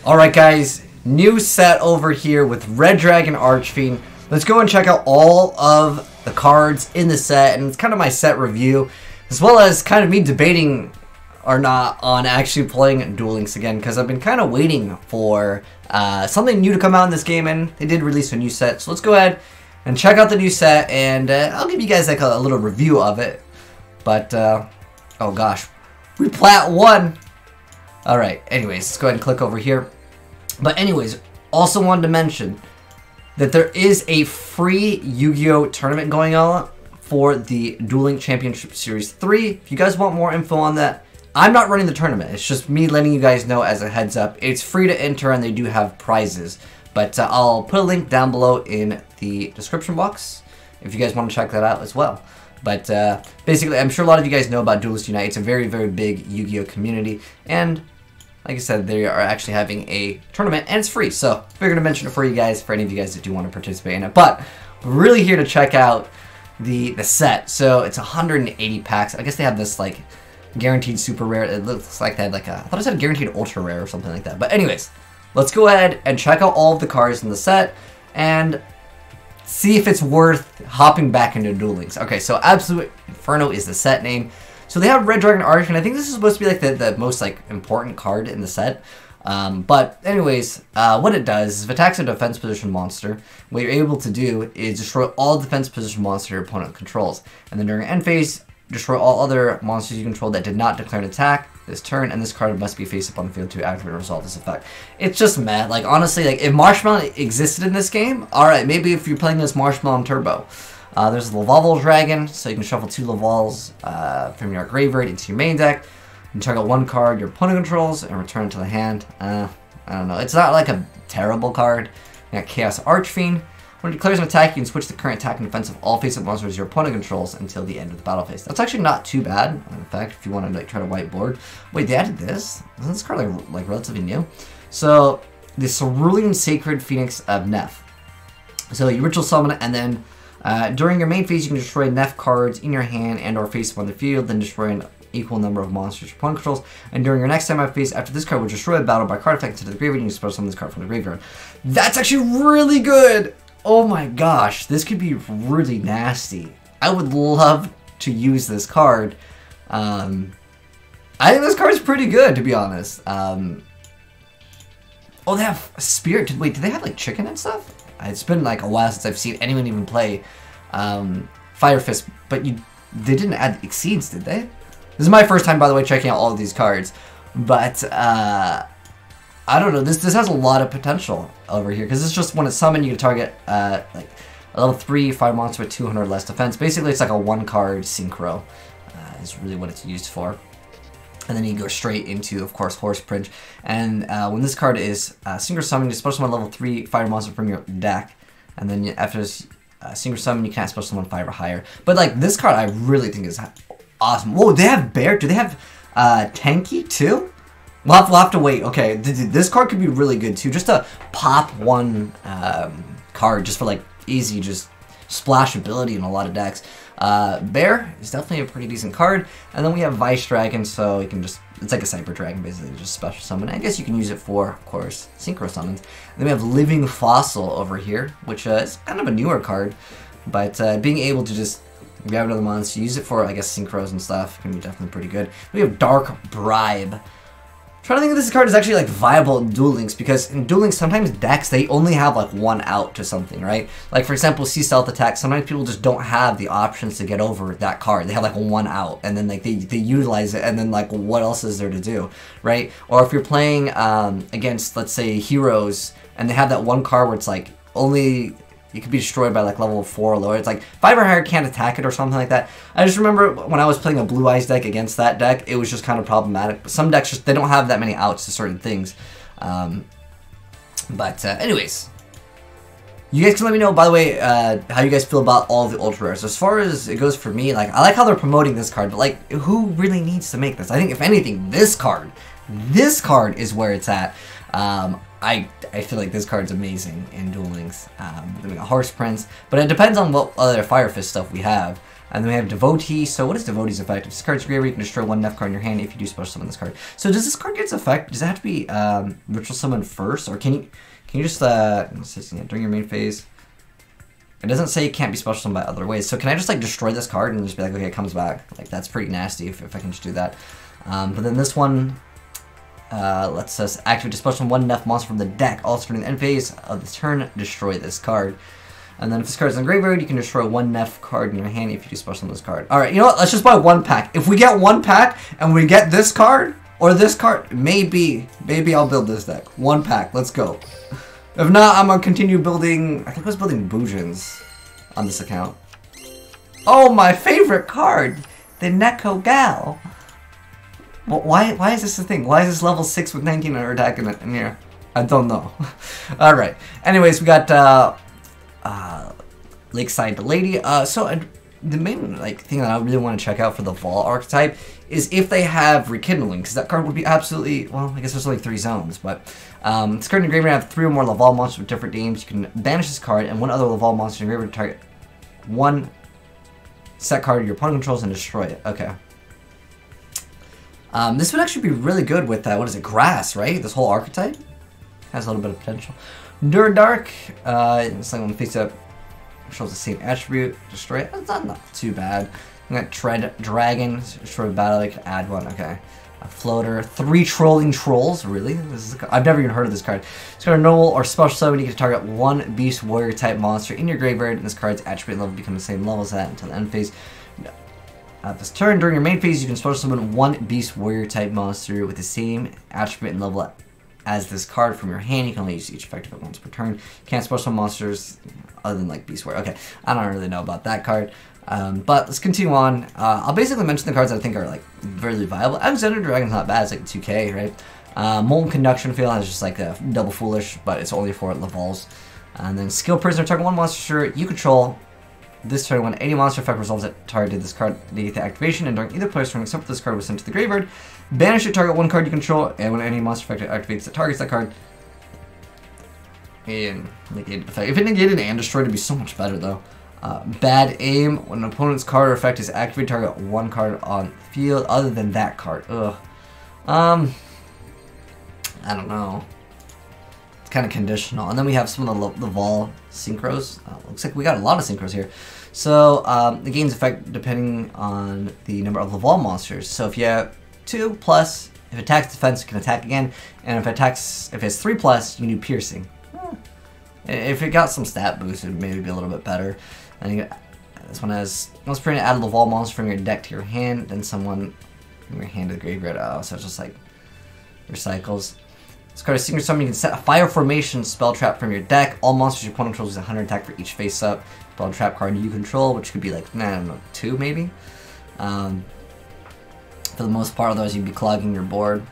Alright guys, new set over here with Red Dragon Archfiend. Let's go and check out all of the cards in the set, and it's kind of my set review, as well as kind of me debating or not on actually playing Duel Links again, because I've been kind of waiting for something new to come out in this game, and they did release a new set. So let's go ahead and check out the new set, and I'll give you guys like a little review of it. But, oh gosh, we plat 1. Alright, anyways, let's go ahead and click over here. But anyways, also wanted to mention that there is a free Yu-Gi-Oh tournament going on for the Duel Links Championship Series 3. If you guys want more info on that, I'm not running the tournament. It's just me letting you guys know as a heads up. It's free to enter and they do have prizes. But I'll put a link down below in the description box if you guys want to check that out as well. But basically, I'm sure a lot of you guys know about Duelist Unite. It's a very, very big Yu-Gi-Oh community. And like I said, they are actually having a tournament, and it's free. So, figured to mention it for you guys, for any of you guys that do want to participate in it. But, we're really here to check out the set. So, it's 180 packs. I guess they have this, like, guaranteed super rare. It looks like they had, like, I thought it said guaranteed ultra rare or something like that. But anyways, let's go ahead and check out all of the cards in the set, and see if it's worth hopping back into Duel Links. Okay, so Absolute Inferno is the set name. So they have Red Dragon Archfiend. I think this is supposed to be like the most like important card in the set. But anyways, what it does is if it attacks a defense position monster, what you're able to do is destroy all defense position monster your opponent controls. And then during end phase, destroy all other monsters you control that did not declare an attack this turn, and this card must be face up on the field to activate or resolve this effect. It's just mad. Like honestly, like if Marshmallow existed in this game, alright, maybe if you're playing this Marshmallow on Turbo. There's a Lavalval Dragon, so you can shuffle 2 Lavals from your graveyard into your main deck. You target 1 card your opponent controls and return it to the hand. I don't know. It's not like a terrible card. You got Chaos Archfiend. When it declares an attack, you can switch the current attack and defense of all face-up monsters your opponent controls until the end of the battle phase. That's actually not too bad. In fact, if you want to like try to whiteboard. Wait, they added this? Isn't this card like relatively new? So the Cerulean Sacred Phoenix of Neff. So you ritual summon it, and then during your main phase, you can destroy Neff cards in your hand and or face up on the field, then destroy an equal number of monsters your opponent controls. And during your next time out phase, after this card will destroy a battle by card effect into the graveyard, you can special summon this card from the graveyard. That's actually really good! Oh my gosh, this could be really nasty. I would love to use this card. I think this card's pretty good, to be honest. Oh, they have Spirit. Wait, do they have like chicken and stuff? It's been like a while since I've seen anyone even play Fire Fist, but they didn't add Exceeds, did they? This is my first time, by the way, checking out all of these cards. But, I don't know, this has a lot of potential over here, because it's just when it's summoned, you can target, like, a level 3 fire monster with 200 less defense. Basically, it's like a 1-card synchro, is really what it's used for. And then you go straight into, of course, Horse Prince. And when this card is synchro summoned, you special summon a level 3 fire monster from your deck. And then after this synchro summon, you can't special summon 5 or higher. But, like, this card I really think is awesome. Whoa, they have Bear? Do they have Tanky, too? We'll have to wait. Okay, this card could be really good, too. Just to pop 1 card, just for, like, easy, just splashability in a lot of decks. Bear is definitely a pretty decent card. And then we have Vice Dragon, so you can just, it's like a Cyber Dragon, basically, just special summon. I guess you can use it for, of course, synchro summons. And then we have Living Fossil over here, which is kind of a newer card. But being able to just grab another monster, use it for, I guess, synchros and stuff, can be definitely pretty good. We have Dark Bribe. I'm trying to think if this card is actually like viable in Duel Links, because in Duel Links sometimes decks they only have like 1 out to something, right? Like for example, Sea Stealth Attack, sometimes people just don't have the options to get over that card. They have like 1 out, and then like they utilize it, and then like what else is there to do, right? Or if you're playing against, let's say, heroes, and they have that 1 card where it's like only it could be destroyed by like level 4 or lower. It's like 5 or higher can't attack it or something like that. I just remember when I was playing a Blue Eyes deck against that deck, it was just kind of problematic. Some decks just, they don't have that many outs to certain things. Anyways, you guys can let me know, by the way, how you guys feel about all the ultra rares. As far as it goes for me, like I like how they're promoting this card, but like who really needs to make this? I think if anything, this card is where it's at. I feel like this card's amazing in Duel Links. Then we got Horse Prince, but it depends on what other Fire Fist stuff we have. And then we have Devotee. So what is Devotee's effect? If this card's graveyard, you can destroy one Neff card in your hand if you do special summon this card. So does this card get its effect? Does it have to be ritual summon first, or can you just during your main phase? It doesn't say it can't be special summoned by other ways. So can I just like destroy this card and just be like, okay, it comes back? Like that's pretty nasty if I can just do that. But then this one lets us activate a special one Neff monster from the deck. Also during the end phase of the turn, destroy this card. And then if this card is in the graveyard, you can destroy one Neff card in your hand if you do special on this card. Alright, you know what? Let's just buy one pack. If we get one pack and we get this card or this card, maybe I'll build this deck. One pack. Let's go. If not, I'm going to continue building... I think I was building Boojins on this account. Oh, my favorite card! The Neko Gal. Well, why is this a thing? Why is this level 6 with 19 on her attack in here? I don't know. Alright. Anyways, we got... Lakeside Lady. The main thing that I really want to check out for the Vol archetype is if they have Rekindling, because that card would be absolutely, well, I guess there's only 3 zones, but this card in the graveyard have 3 or more Laval monsters with different names. You can banish this card and one other Laval monster in the graveyard to target one set card your opponent controls and destroy it. Okay. This would actually be really good with what is it, Grass, right? This whole archetype has a little bit of potential. Dark, it's like when face up shows the same attribute, destroy it. That's not too bad. We got Tread Dragon, destroy battle, I can add one, okay. A floater, 3 trolling trolls, really? This is I've never even heard of this card. It's got a normal or special summon, you can target one beast warrior type monster in your graveyard, and this card's attribute level becomes the same level as that until the end phase. At this turn, during your main phase, you can special summon one beast warrior type monster with the same attribute and level as this card from your hand. You can only use each effective at once per turn. You can't special monsters other than like Beast Warrior. Okay, I don't really know about that card. But let's continue on. I'll basically mention the cards that I think are like really viable. Alexander Dragon's not bad, it's like 2k, right? Molten Conduction Field is just like a double foolish, but it's only for Lavals. And then Skill Prisoner, target one monster you control. This turn, when any monster effect resolves at target, this card negate the activation, and during either player's turn except for this card was sent to the graveyard, banish it, target one card you control, and when any monster effect activates that targets that card, and negate the effect. If it negated and destroyed, it'd be so much better though. Bad Aim, when an opponent's card or effect is activated, target one card on the field other than that card. Ugh. I don't know. It's kind of conditional. And then we have some of the Vol synchros. Looks like we got a lot of synchros here. So the gains effect depending on the number of Laval monsters. So if you have 2+, if it attacks defense, you can attack again. And if it has 3+, you can do piercing. If it got some stat boost, it would maybe be a little bit better. And this one has most permanent add a Laval monster from your deck to your hand, then someone from your hand to the graveyard. Oh, so it's just like recycles. This card is Secret Summon. You can set a Fire Formation spell trap from your deck. All monsters your opponent controls use 100 attack for each face up spell trap card you control, which could be like, I don't know, 2 maybe. For the most part, otherwise you'd be clogging your board.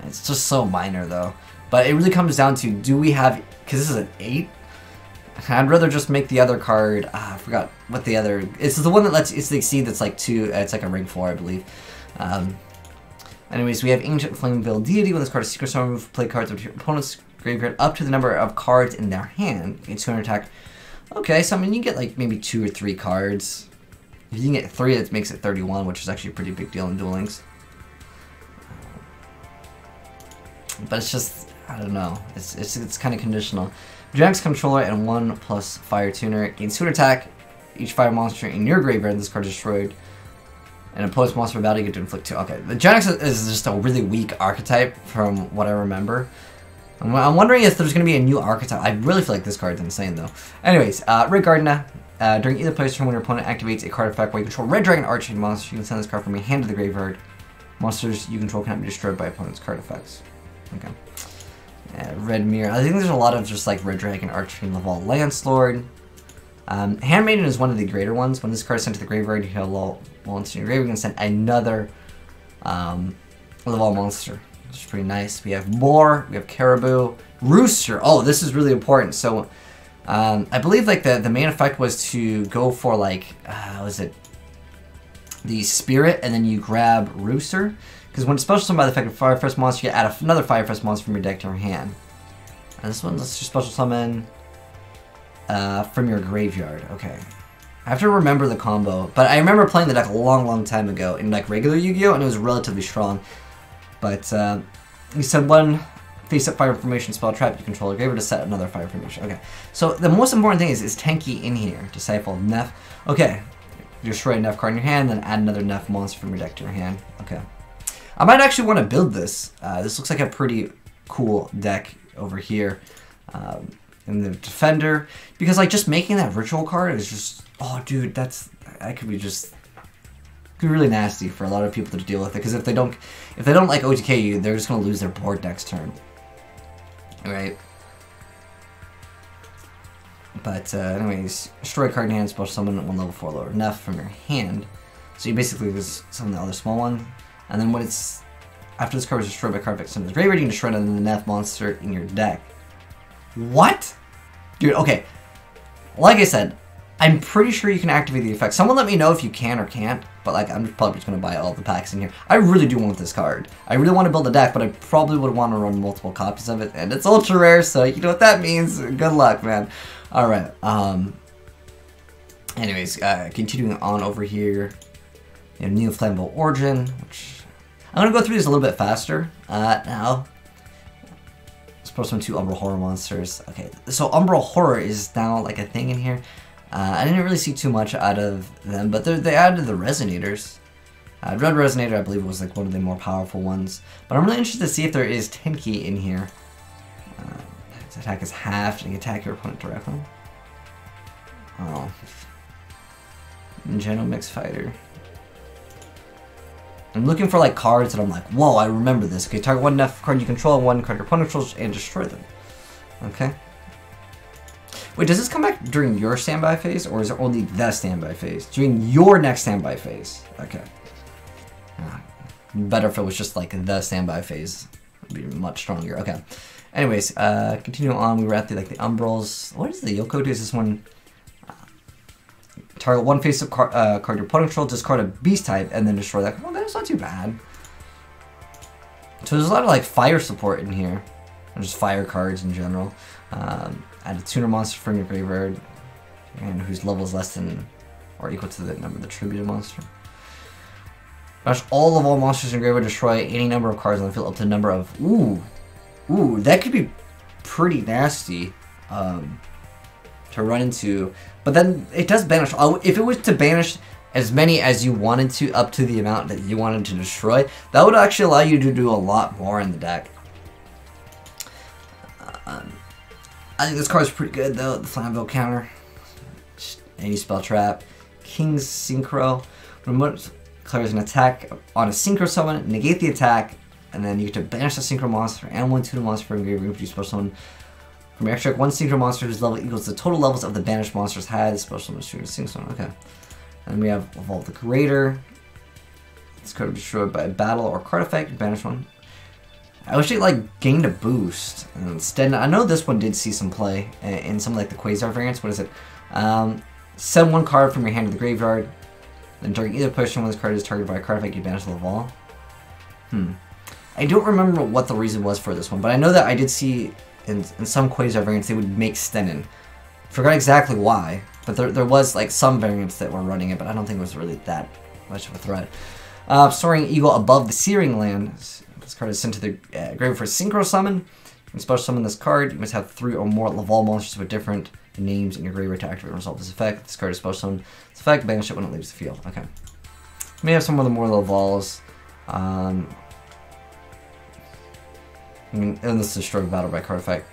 It's just so minor though. But it really comes down to, do we have, because this is an 8? I'd rather just make the other card, I forgot what the other, it's the one that lets, it's the Exceed that's like 2, it's like a ring 4 I believe. Anyways, we have Ancient Flameveil Deity. When this card is Secret Summon, move play cards of your opponent's graveyard up to the number of cards in their hand. You get 200 attack. Okay, so I mean, you get like maybe 2 or 3 cards. If you can get 3, that makes it 31, which is actually a pretty big deal in Duel Links. But it's just, I don't know. It's kind of conditional. Jack's controller and 1+ Fire Tuner gains 200 attack. Each fire monster in your graveyard, this card is destroyed. And opposed monster battle, you get to inflict 2. Okay, the Jax is just a really weak archetype from what I remember. I'm wondering if there's going to be a new archetype. I really feel like this card's insane though. Anyways, Red Gardena. During either player's turn when your opponent activates a card effect while you control Red Dragon Arching monster, you can send this card from your hand to the graveyard. Monsters you control cannot be destroyed by opponent's card effects. Okay. Red Mirror. I think there's a lot of just like Red Dragon Arching Laval Landslord. Handmaiden is one of the greater ones. When this card is sent to the graveyard, you have a monster in your graveyard, you can send another Laval monster, which is pretty nice. We have Boar, we have Caribou, Rooster. Oh, this is really important. So, I believe like the main effect was to go for like, was it the Spirit, and then you grab Rooster. Because when special summon by the effect of Fire First monster, you add another Fire First monster from your deck to your hand. And this one, let's just special summon from your graveyard. Okay. I have to remember the combo, but I remember playing the deck a long time ago in like regular Yu-Gi-Oh, and it was relatively strong. But you said one face-up fire formation spell trap you control a graveyard to set another fire formation. Okay, so the most important thing is Tenki in here. Disciple Neff. Okay, you destroy a Neff card in your hand, then add another Neff monster from your deck to your hand. Okay, I might actually want to build this. This looks like a pretty cool deck over here. In the defender, because like just making that ritual card is just, oh dude, that could be really nasty for a lot of people to deal with it, because if they don't like OTK you, they're just gonna lose their board next turn. Alright. But anyways, destroy a card in hand, special summon one level 4 lower Neff from your hand. So you basically just summon the other small one, and then when it's after this card is destroyed by card effect, summon the graveyard, you can destroy another Neff monster in your deck. What? Dude, okay. Like I said, I'm pretty sure you can activate the effect. Someone let me know if you can or can't, but like I'm probably just going to buy all the packs in here. I really do want this card. I really want to build a deck, but I probably would want to run multiple copies of it, and it's ultra rare, so you know what that means. Good luck, man. Alright, anyways, continuing on over here, you have New Flammable Origin, which I'm going to go through this a little bit faster now. Supposed to 2 Umbral Horror monsters. Okay, so Umbral Horror is now like a thing in here. I didn't really see too much out of them, but they added the Resonators. Dread Resonator, I believe, was like one of the more powerful ones. But I'm really interested to see if there is Tenki in here. Its attack is halved, and you attack your opponent directly. Oh. Geno Mix Fighter. I'm looking for like cards that I'm like, whoa, I remember this. Okay, target one Neff card you control and one card your opponent controls and destroy them. Okay. Wait, does this come back during your standby phase, or is it only the standby phase? During your next standby phase. Okay. Better if it was just like the standby phase. It'd be much stronger. Okay. Anyways, continuing on, we were at the like the Umbrals. What is the Yoko? Does this one target one face-up card your opponent controls, discard a beast type, and then destroy that? Oh, that's not too bad. So there's a lot of like fire support in here, or just fire cards in general. Add a tuner monster from your graveyard, and whose level is less than or equal to the number of the tributed monster. Banish all of all monsters in your graveyard. Destroy any number of cards on the field up to the number of. Ooh, that could be pretty nasty to run into. But then it does banish. If it was to banish as many as you wanted to, up to the amount that you wanted to destroy, that would actually allow you to do a lot more in the deck. I think this card is pretty good though. The Flammable counter, any spell trap, King's Synchro. Remote declares an attack on a Synchro summon, negate the attack, and then you get to banish the Synchro monster and one tuner monster from your graveyard. You special summon from your extra deck one Synchro monster whose level equals the total levels of the banished monsters had. Special summon Synchro summon. Okay. And we have Evolve the Creator. This card will be destroyed by a battle or card effect. Banish one. I wish it like gained a boost. And instead, I know this one did see some play in some like the Quasar variants. What is it? Send one card from your hand to the graveyard. Then during either position when this card is targeted by a card effect, you banish the Laval. I don't remember what the reason was for this one, but I know that I did see in some Quasar variants they would make Stenin. Forgot exactly why, but there was like some variants that were running it, but I don't think it was really that much of a threat. Soaring Eagle above the Searing Land. This card is sent to the graveyard for a Synchro summon. You can special summon this card. You must have 3 or more Laval monsters with different names in your graveyard to activate and resolve this effect. This card is special summon this effect. Banish it when it leaves the field. Okay. You may have some of the more Lavals. I mean, unless destroyed battle by card effect.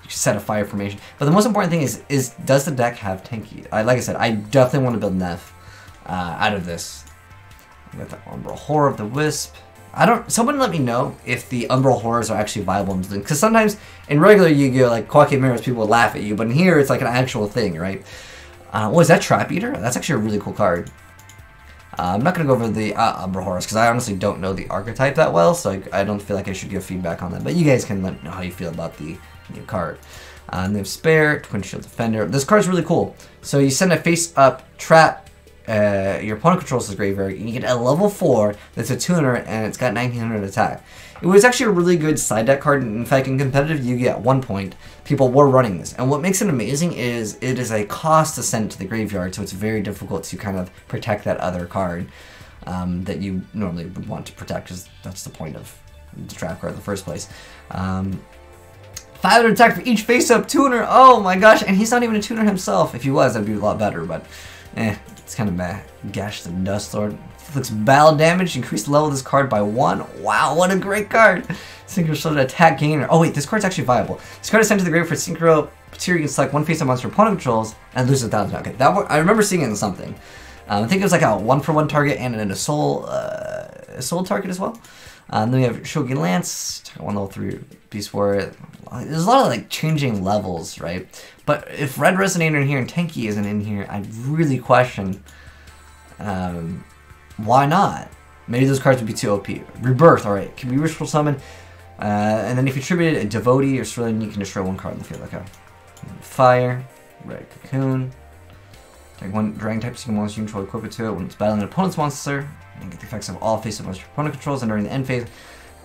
You set a fire formation. But the most important thing is does the deck have Tenki? Like I said, I definitely want to build Neff out of this. We got the Umbral Horror of the Wisp. Someone let me know if the Umbral Horrors are actually viable, because sometimes in regular Yu-Gi-Oh, like Quacky Mirrors, people would laugh at you, but in here it's like an actual thing, right? Is that Trap Eater? That's actually a really cool card. I'm not going to go over the Umbral Horrors, because I honestly don't know the archetype that well, so I don't feel like I should give feedback on that, but you guys can let me know how you feel about the new card. And they have Spare, Twin Shield Defender. This card's really cool. So you send a face-up trap your opponent controls the graveyard, and you get a level 4 that's a tuner, and it's got 1900 attack. It was actually a really good side deck card. In fact, in competitive Yu-Gi at one point, people were running this. And what makes it amazing is it is a cost to send it to the graveyard, so it's very difficult to kind of protect that other card that you normally would want to protect, because that's the point of the trap card in the first place. 500 attack for each face-up tuner. Oh my gosh, and he's not even a tuner himself. If he was, that'd be a lot better, but it's kind of meh. Gash the Dust Lord. Inflicts battle damage. Increase the level of this card by 1. Wow, what a great card. Synchro Shield attack gainer. Oh wait, this card's actually viable. This card is sent to the grave for synchro material. You can select one face-up monster opponent controls and lose 1,000. Okay, that one, I remember seeing it in something. I think it was like a 1-for-1 target and then a soul target as well. Then we have Shogi Lance, 1 level 3 Beast Warrior. There's a lot of like changing levels, right? But if Red Resonator in here and Tenki isn't in here, I'd really question why not? Maybe those cards would be too OP. Rebirth, alright, can be Ritual Summon. And then if you attribute a Devotee or Cerulean, you can destroy one card in the field. Okay. Fire, Red Cocoon. Take one Dragon type single monster you control, equip it to it when it's battling an opponent's monster. And get the effects of all face-up monster opponent controls, and during the end phase,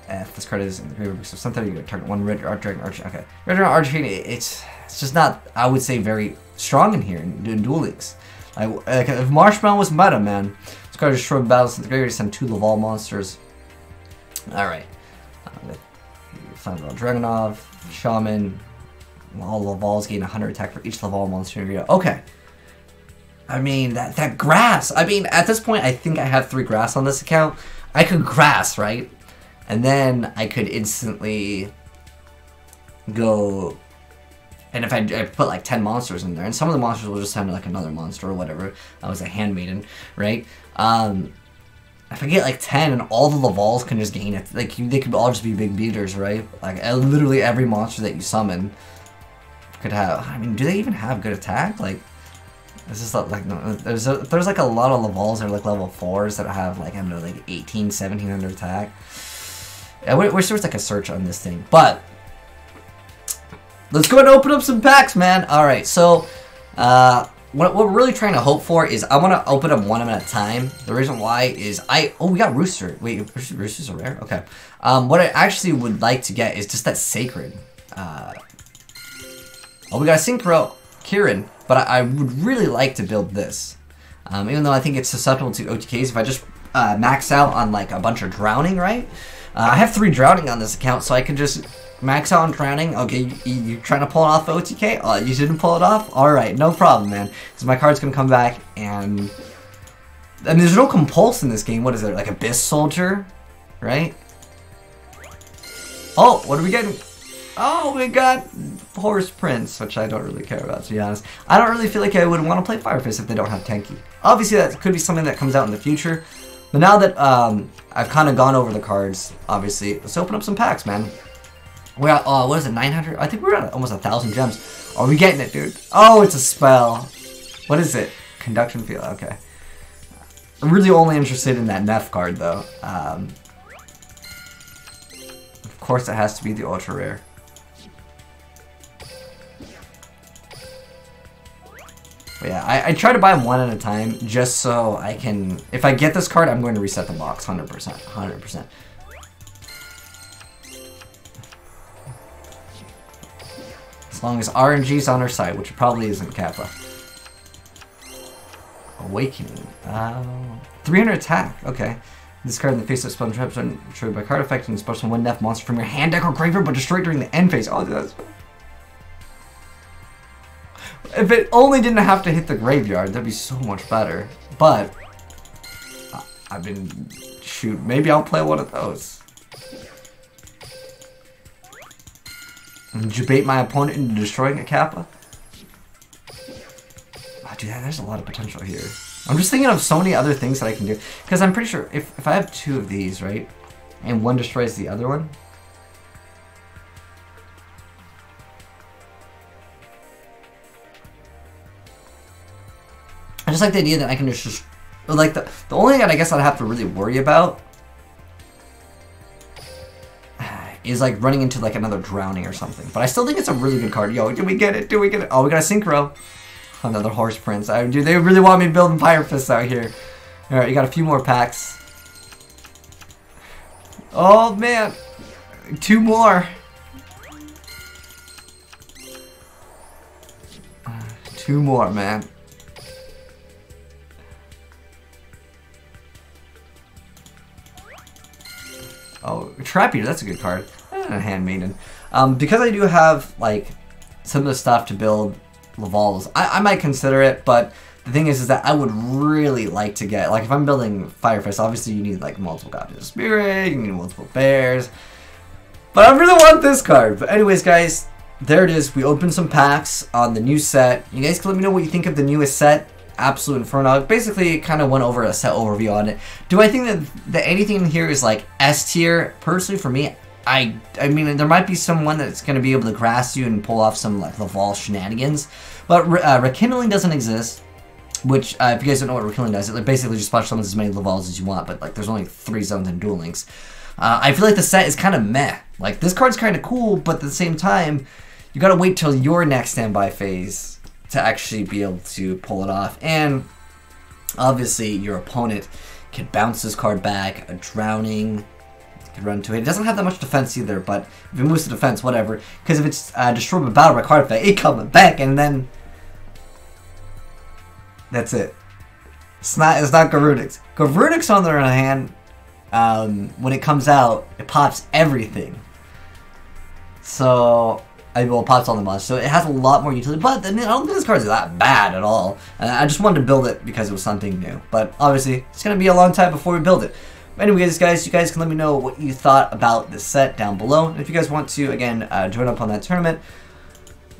if this card is in the graveyard of something, you can target one Red Dragon Archfiend. Okay, Red Dragon Archfiend, it's just not, I would say, very strong in here in Duel Links. Like if Marshmallow was meta, man, this card destroy battles in the graveyard, send 2 Laval monsters. Alright. Dragonov, Shaman, all Lavals gain 100 attack for each Laval monster in your okay. I mean, that grass. I mean, at this point, I think I have 3 grass on this account. I could grass, right? And then I could instantly go... And if I put like 10 monsters in there, and some of the monsters will just send like another monster or whatever. I was a handmaiden, right? If I get like 10 and all the Lavals can just gain it, like they could all just be big beaters, right? Like literally every monster that you summon could have... I mean, do they even have good attack? Like... This is like, no, there's like a lot of Lavals that are like level 4s that have like, I don't know, like 18, 1700 attack. I wish there was like a search on this thing, but let's go ahead and open up some packs, man. All right, so what we're really trying to hope for is I want to open up one at a time. The reason why is we got Rooster. Wait, Roosters are rare. Okay. What I actually would like to get is just that Sacred. We got a Synchro Kieran. But I would really like to build this. Even though I think it's susceptible to OTKs, if I just max out on like a bunch of Drowning, right? I have 3 Drowning on this account, so I can just max out on Drowning. Okay, you're trying to pull it off OTK? Oh, you didn't pull it off? Alright, no problem, man. Because my card's going to come back, and... I mean, there's no compulse in this game. What is there? Like Abyss Soldier? Right? Oh, what are we getting? Oh, we got Horse Prince, which I don't really care about, to be honest. I don't really feel like I would want to play Fire Fist if they don't have Tenki. Obviously, that could be something that comes out in the future. But now that I've kind of gone over the cards, obviously, let's open up some packs, man. We're at, what is it, 900? I think we're at almost 1,000 gems. Are we getting it, dude? Oh, it's a spell. What is it? Conduction Field, okay. I'm really only interested in that Neff card, though. Of course, it has to be the Ultra Rare. But yeah, I try to buy them one at a time just so I can... If I get this card, I'm going to reset the box 100%. 100%. As long as RNG's on our side, which probably isn't Kappa. Awakening. 300 attack. Okay. This card in the face of spell traps are destroyed by card effect and special one Neff monster from your hand deck or graveyard, but destroyed during the end phase. Oh, that's... If it only didn't have to hit the graveyard, that'd be so much better. But I've been... Shoot, maybe I'll play one of those. And debate my opponent into destroying a Kappa. Oh, dude, there's a lot of potential here. I'm just thinking of so many other things that I can do. Because I'm pretty sure if I have 2 of these, right? And one destroys the other one. I just like the idea that I can just like the only thing that I guess I'd have to really worry about is like running into like another Drowning or something. But I still think it's a really good card. Yo, do we get it? Do we get it? Oh, we got a Synchro. Another horse prince. Dude, they really want me building fire fists out here. Alright, you got a few more packs. Oh man. 2 more. 2 more, man. Oh, Trap Eater, that's a good card. And a Handmaiden. Because I do have, like, some of the stuff to build Lavals, I might consider it, but the thing is that I would really like to get, like, if I'm building Fire Fist, obviously you need, like, multiple copies of Spirit, you need multiple bears. But I really want this card. But anyways, guys, there it is. We opened some packs on the new set. You guys can let me know what you think of the newest set, Absolute Inferno. Basically, kind of went over a set overview on it. Do I think that anything in here is, like, S tier? Personally, for me, I mean, there might be someone that's going to be able to grass you and pull off some, like, Laval shenanigans. But Rekindling doesn't exist. Which, if you guys don't know what Rekindling does, it basically just splash summons as many Lavals as you want, but, like, there's only 3 zones and Duel Links. I feel like the set is kind of meh. Like, this card's kind of cool, but at the same time, you gotta wait till your next standby phase to actually be able to pull it off. And, obviously, your opponent can bounce this card back, a Drowning, can run to it. It doesn't have that much defense either, but if it moves to defense, whatever. Because if it's destroyed by battle by card effect, it comes back, and then that's it. It's not Garunix. Garunix, on the other hand, when it comes out, it pops everything. So, it pops all the monsters. So it has a lot more utility. But I don't think this card is that bad at all. I just wanted to build it because it was something new. But obviously, it's going to be a long time before we build it. But anyways, guys, you guys can let me know what you thought about this set down below. And if you guys want to, again, join up on that tournament,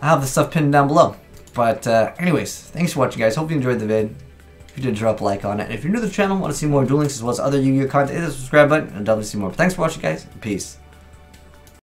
I have the stuff pinned down below. But anyways, thanks for watching, guys. Hope you enjoyed the vid. If you did, drop a like on it. And if you're new to the channel, want to see more Duel Links as well as other Yu-Gi-Oh cards, hit the subscribe button and I'll definitely see more. But thanks for watching, guys. Peace.